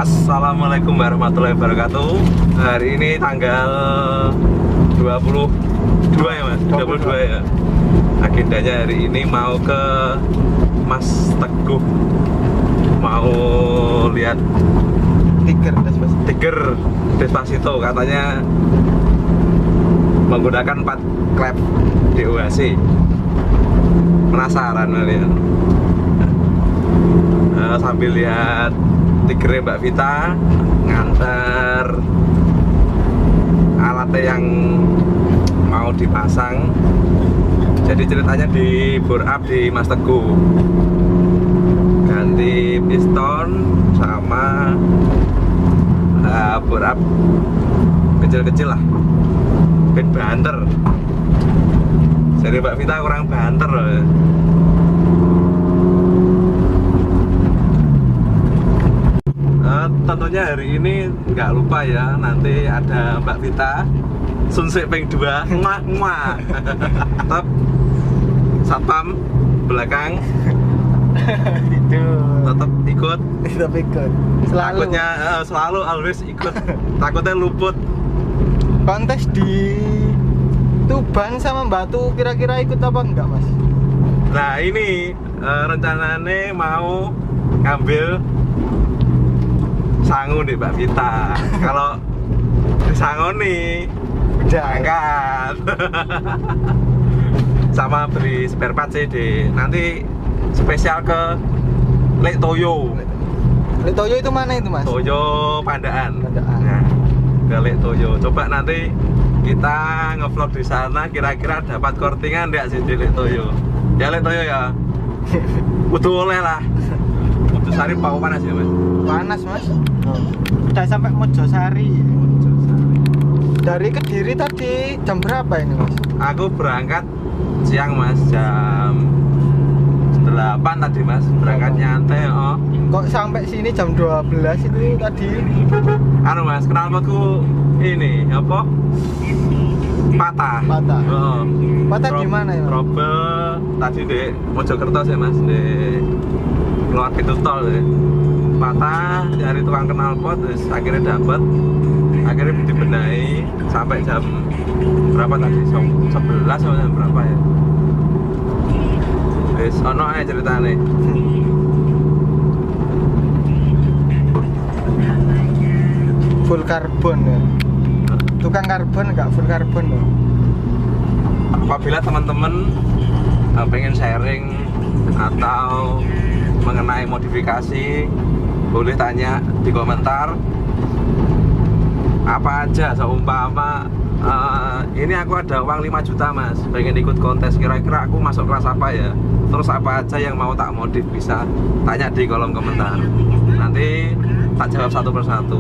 Assalamualaikum warahmatullahi wabarakatuh. Hari ini tanggal 22 ya mas? 22 ya. Agendanya hari ini mau ke Mas Teguh, mau lihat Tiger Despacito, katanya menggunakan 4 klep DOHC. Penasaran kalian? Sambil lihat Tigernya Mbak Vita nganter alatnya yang mau dipasang. Jadi ceritanya di bore up di Mas Teguh, ganti piston sama bore up kecil-kecil lah, bikin banter. Jadi Mbak Vita kurang banter loh. Tentunya hari ini nggak lupa ya, nanti ada Mbak Vita Sunsik Peng 2 muah. Tetap satpam belakang itu tetap ikut selalu. Takutnya selalu always ikut. Takutnya luput. Kontes di Tuban sama Batu kira-kira ikut apa enggak mas? Nah ini rencananya mau ngambil sangu nih Mbak Vita. Kalau disangoni Udah angkat. Sama beri spare part CD. Nanti spesial ke Lek Toyo. Lek Toyo itu mana itu mas? Toyo Pandaan. Pandaan. Nah, ke Lek Toyo. Coba nanti kita ngevlog di sana, kira-kira dapat kortingan enggak sih di Lek Toyo. Ya Lek Toyo ya. Udah oleh lah. Mojosari pau panas ya mas? Panas mas. Udah sampai Mojosari. Dari Kediri tadi jam berapa ini mas? Aku berangkat siang mas, jam 8 tadi mas, berangkat nyantai. Oh. Kok sampai sini jam 12 itu tadi? Anu mas, knalpotku ini apa? Patah. Oh. Patah di mana ya? Trouble tadi di Mojokerto sih mas, di keluar pintu tol ya. Patah, cari tukang knalpot, terus akhirnya dapet. Akhirnya dibenahi sampai jam berapa tadi? 11 atau jam berapa ya? Wis ono ae ceritane. Full karbon ya. Tukang karbon enggak full karbon loh. Apabila teman-teman pengen sharing atau mengenai modifikasi, boleh tanya di komentar apa aja. Seumpama ini aku ada uang 5 juta mas, pengen ikut kontes, kira-kira aku masuk kelas apa ya, terus apa aja yang mau tak modif, bisa tanya di kolom komentar, nanti tak jawab satu persatu.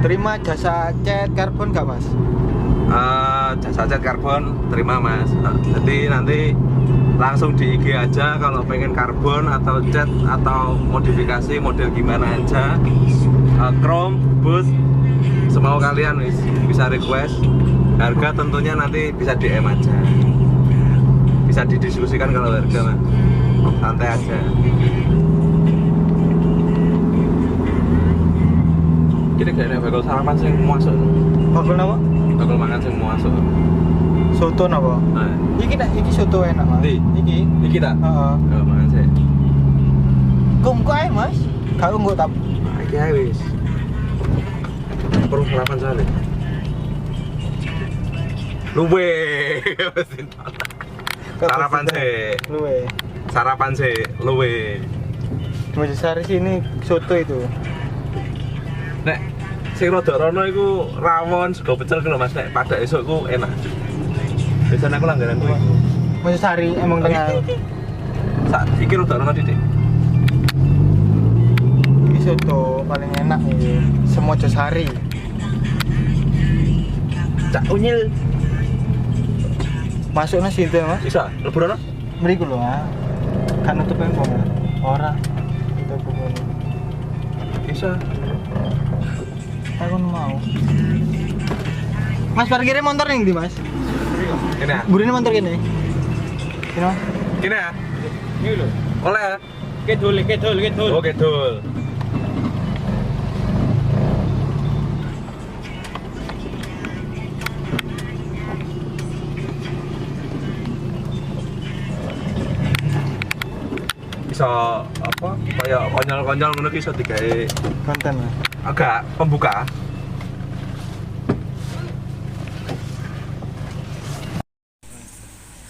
Terima jasa cat karbon nggak mas? Jasa cat karbon terima mas. Jadi nanti langsung di IG aja kalau pengen karbon atau cat atau modifikasi model gimana aja, chrome, boot, semau kalian bisa request. Harga tentunya nanti bisa DM aja, bisa didiskusikan kalau harga mas, santai aja. Kira-kira bakal sarapan sih masuk. Bakul apa? Bakal makan sih masuk. Soto apa? Nah, Iki soto enak mas. Iki tak? Heeh. Bakal makan sih. Kungku ae mas. Kalau nggak tap. Iki ae wis. Perlu sarapan soalnya. Luwe. Sarapan sih. Luwe. Sarapan sih, luwe. Mojosari sini soto itu. Nek sing rada rono iku rawon sego pecel lho Mas, nek pada esuk ku enak. Biasane aku langganan kuwi. Mojosari emang tengah. Sak iki rada rono titik. Ini soto paling enak ini. Semojosari. Cak unyil. Masuknya situ ya mas? Bisa, lebu rono? Meriku lho ah. Kan nutup yang bawah. Ora. Kita bukan. Bisa. Aku mau. Mas parkirnya motor nih di mas? Ini ya? Burine motor gini. Gini mas? Ini ya? Ini lho. Oleh ya? Kedul. Oh, kedul. iso apa kaya konyol-konyol ngono ki iso digawe konten Mas. agak pembuka.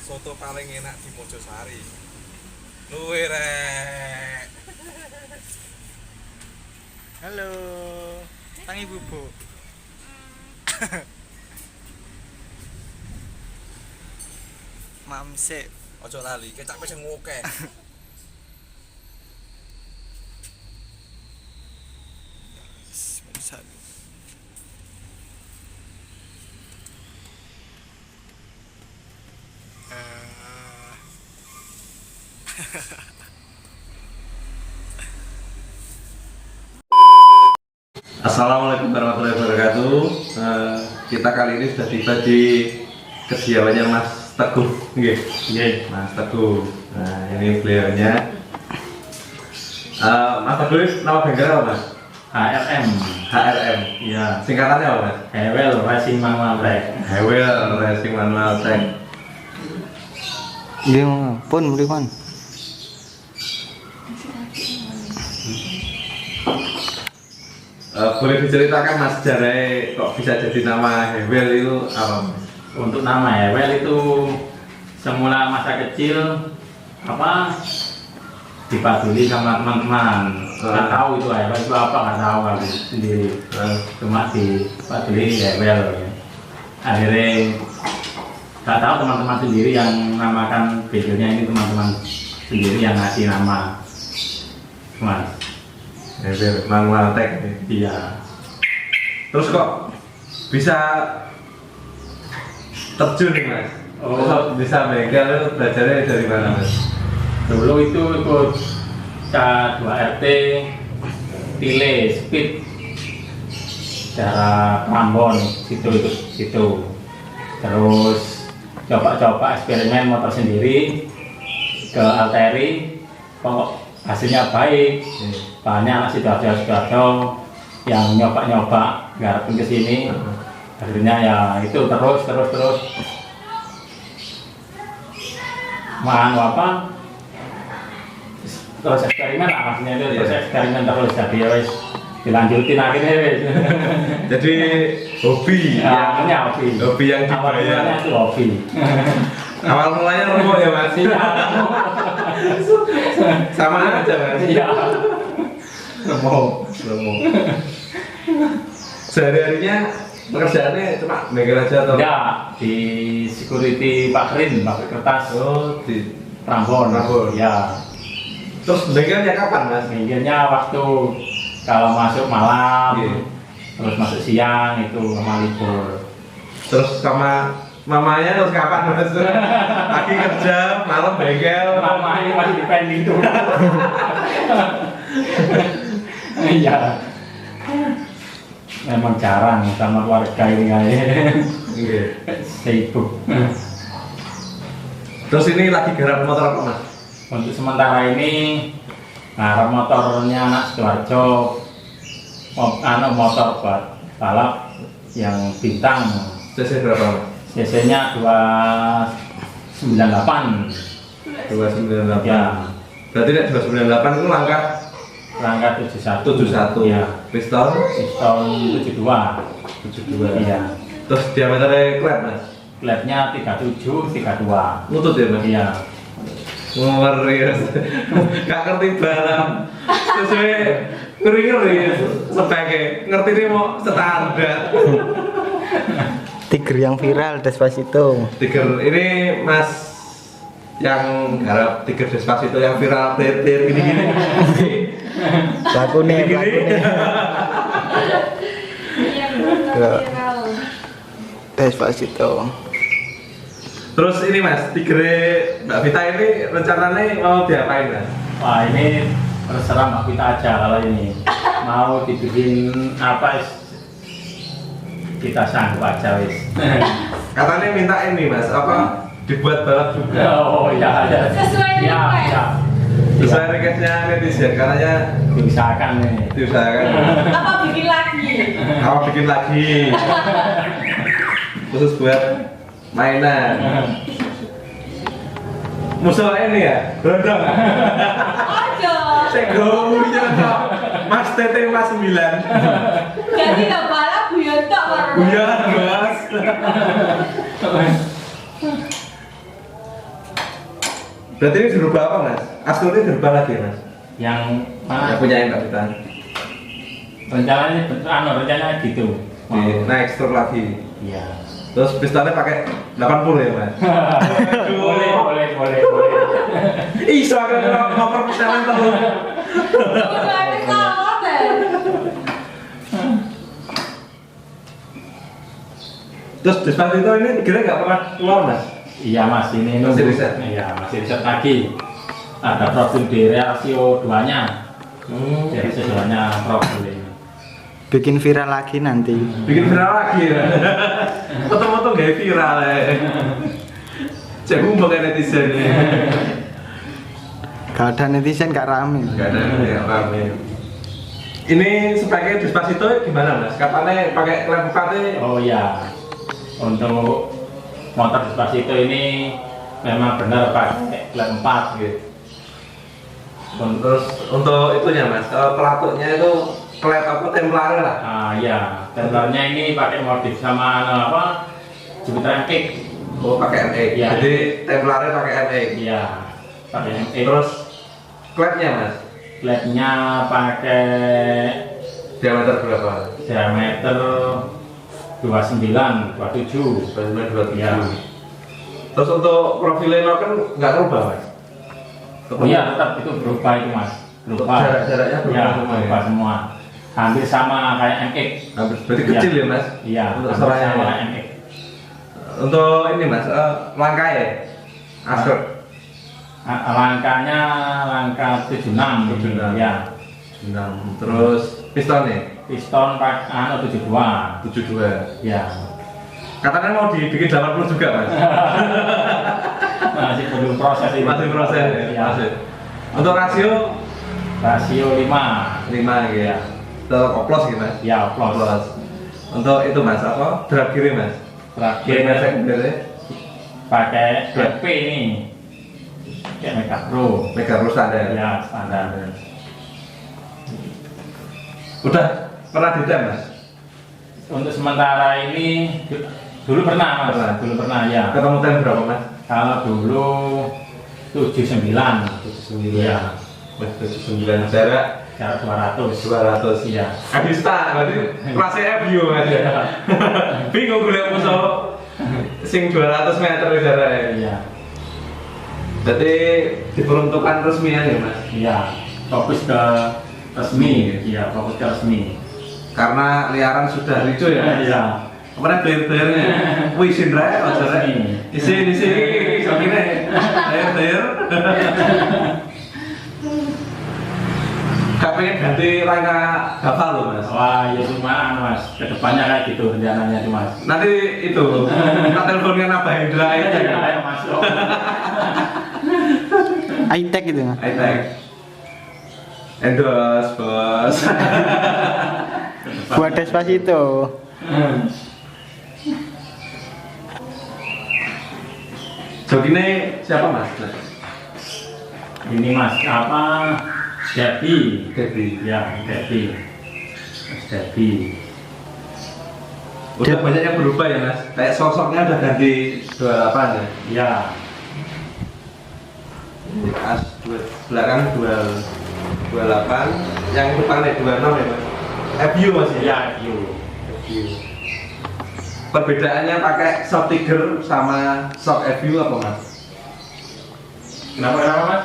Soto paling enak di Mojosari. Luwe rek. Halo. Tangi bubuk. Mamse. Ojo lali, kecap sing ngokeh. Bisa. Assalamualaikum warahmatullahi wabarakatuh. Kita kali ini sudah tiba di kediamannya Mas Teguh, nggih, Mas Teguh. Nah, ini beliaunya. Mas Teguh, nama bengkel apa Mas? HRM. HRM. Iya. Singkatannya apa Mas? Hewel Racing Manual Track. Hewel Racing Manual Track. Nggih, pun mripun. Boleh diceritakan Mas sejarahnya kok bisa jadi nama Hewel itu apa Mas? Untuk nama Hewel itu semula masa kecil dipaduli sama teman-teman. Nggak tahu itu Hewel itu apa, nggak tahu aku sendiri. Cuma dipaduli Hewel. Akhirnya nggak tahu teman-teman sendiri yang namakan videonya ini, teman-teman sendiri yang ngasih nama Mas. Hewel Manual Track. Iya. Terus kok bisa terjun nih Mas? Oh. Kok bisa bengkel itu belajarnya dari mana Mas? Dulu itu ikut K2RT Tile Speed cara Prambon situ. Terus coba eksperimen motor sendiri ke Alteri, kok hasilnya baik. Banyak anak sidoarjo yang nyoba garapin ke sini. Akhirnya ya itu terus terus eksperimen lah, maksudnya itu terus eksperimen terus, jadi ya wes dilanjutin akhirnya wes. Jadi hobi Ya, hobi yang awal dibayar. mulanya itu hobi. Awal mulanya remuk ya Mas? Iya. Sama aja Mas? Iya. Remuk. Sehari-harinya pekerjaannya cuma bengkel aja atau? Enggak, di security Pak Rin, pabrik kertas. Oh, di Prambon. Ya. terus bengkelnya kapan Mas? Minggunya waktu kalau masuk malam, Iya. terus masuk siang itu sama libur. Terus sama mamanya terus kapan Mas? Lagi kerja, malam bengkel. Mamanya masih di pending tuh. Iya. Memang jarang sama keluarga ini kayak Iya. sibuk. Terus ini lagi garap motor apa Mas? Untuk sementara ini ngarep motornya anak Sidoarjo, motor buat balap yang bintang. CC berapa Mas? CC-nya 298. 298. Ya, Berarti nek 298 itu langkah rangka 71. 71. Ya, Pistol pistol 72. 72. Iya. Terus diameternya klep Mas? Klepnya 37, 32. Lutut ya Mas? Iya. Ngeri Mas. Gak ngerti barang. Sesuai ngeri-ngeri speknya. Ngerti ini mau standar. Tiger yang viral Despacito. Tiger ini Mas yang garap Tiger Despacito yang viral tir gini-gini. Lakune. Despacito. Terus ini Mas, Tiger Mbak Vita ini rencananya mau diapain Mas? Wah, ini terserah Mbak Vita aja kalau ini. Mau dibikin apa kita sanggup aja wis. Katanya minta ini Mas, apa dibuat balap juga. Oh iya ada. Sesuai Ya, request. ya. Sesuai requestnya netizen, katanya Diusahakan nih. diusahakan. Apa bikin lagi? Apa bikin lagi? Khusus buat mainan. Musuh ini ya, berondong. Oh Segonya kok. Mas Tete Mas 9. Jadi nggak balap guyon tok baru. Guyon, Mas. Berarti ini dirubah apa, Mas? Astur ini dirubah lagi, Mas? Yang mana? Yang punya yang kapitan. Rencananya gitu. Naik stroke lagi. Iya. Terus pistonnya pakai 80 ya, Mas? boleh. Iso kan motor pistolan terus. Udah ada sama deh. Terus Despacito ini kira nggak pernah keluar, Mas? Iya Mas, ini Masih nunggu. riset? Iya, masih riset lagi. Ada problem di rasio 2-nya. Jadi sesuanya problem ini. Bikin viral lagi nanti. Bikin viral lagi ya. Foto-foto gak viral ya. Cek bumbang netizen ya. Gak ada netizen gak rame. Gak ada yang rame. Ini speknya Despacito gimana, Mas? Katanya pakai lem 4 Oh iya, untuk motor Despacito ini memang benar pakai lem 4 gitu. Terus untuk itunya, Mas, pelatuknya itu klet apa Templar lah. Ah iya, templarnya ini pakai modif sama apa? Jupiter MX. Oh, pakai MX. Iya. Jadi Templarnya pakai MX. Iya, pakai MX. Terus kletnya, Mas, Lednya pakai diameter berapa? diameter 29, 27. 29, 27. Iya. Terus untuk profilnya kan nggak rubah, Mas? Oh iya, tetap itu berubah itu Mas. Berubah. Jarak-jaraknya berubah Iya, semua ya? berubah semua. Hampir sama kayak MX. Berarti kecil ya, Mas? Iya, Untuk hampir seraya sama ya? kayak MX. Untuk ini, Mas, langkah ya? Astur. Langkahnya langkah 76. 76. Ya. 6. Terus pistonnya? Piston pak 72. 72. Ya. Katanya mau dibikin 80 juga, Mas? Masih belum proses ini. Masih proses ya? Ya. Masih. Untuk rasio? Rasio 5. 5 gitu ya? Tetap oplos gitu, Mas? Ya, plus. Oplos. Untuk itu, Mas, apa? Drag gear, Mas? Terakhir Gear sekundernya? pakai DP ini. Kayak Mega Pro. Mega Pro standar? Ya, standar. Udah pernah ditem, Mas? Untuk sementara ini dulu pernah Mas. Pernah. Dulu pernah ya. Ketemu tem berapa, Mas? Kalau dulu 79. 79. Iya. 79 jarak Jarak 200. 200. Iya. Adista, berarti kelasnya FU, Mas. Bingung gue lihat musuh sing 200 meter jaraknya. Iya. Berarti diperuntukkan resmian ya, Mas? Iya. Fokus ke resmi. Iya, fokus ke resmi. Karena liaran sudah ricu ya, Mas? Iya. Kemarin player-playernya, wih Sindra, Mas Sindra. Isi, soalnya player. Gak pengen ganti rangka kapal loh, Mas. Wah, ya cuma Mas. Kedepannya kayak gitu rencananya tuh Mas. Nanti itu, kita teleponnya Nabah Hendra aja. Ayo masuk. High-tech gitu. High-tech. Endorse, bos. Buat Despacito. Jok ini siapa, Mas? Ini Mas apa? Debbie. Debbie. Ya, Debbie. Mas Debbie. Udah banyak yang berubah ya, Mas? Kayak sosoknya udah ganti 28 ya? Ya. As belakang 28, yang depannya 26 ya, Mas? FU masih? Ya, you. FU. Perbedaannya pakai shock Tiger sama shock FU apa, Mas? Kenapa Mas?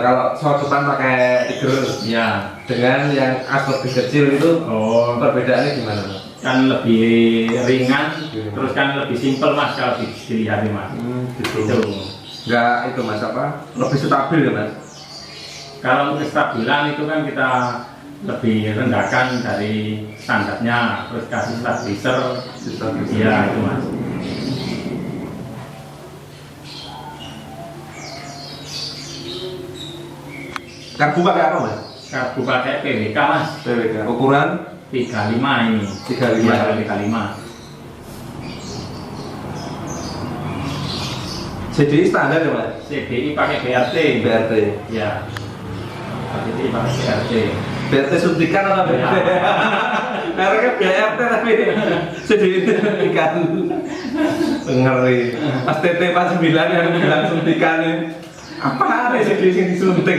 Kalau shock depan pakai Tiger Ya. dengan yang as lebih kecil itu Oh, perbedaannya gimana, Mas? kan lebih ringan, terus kan lebih simpel Mas kalau dilihat Mas. Gitu. Itu. Enggak itu, Mas, apa? Lebih stabil ya, Mas? Kalau untuk kestabilan itu kan kita lebih rendahkan dari standarnya, terus kasih stabilizer. Iya itu Mas. Karbu pakai apa, Mas? Karbu pakai PWK Mas. PWK. Ukuran 35 ini. 35. Iya, 35. CDI standar ya, Mas? CDI pakai BRT. BRT. Ya. Pak Titi pakai BRT. BRT suntikan atau BRT? Mereknya BRT tapi suntikan. Ngeri. Pas TT pas 9 yang bilang suntikan. Apa ada sih disuntik?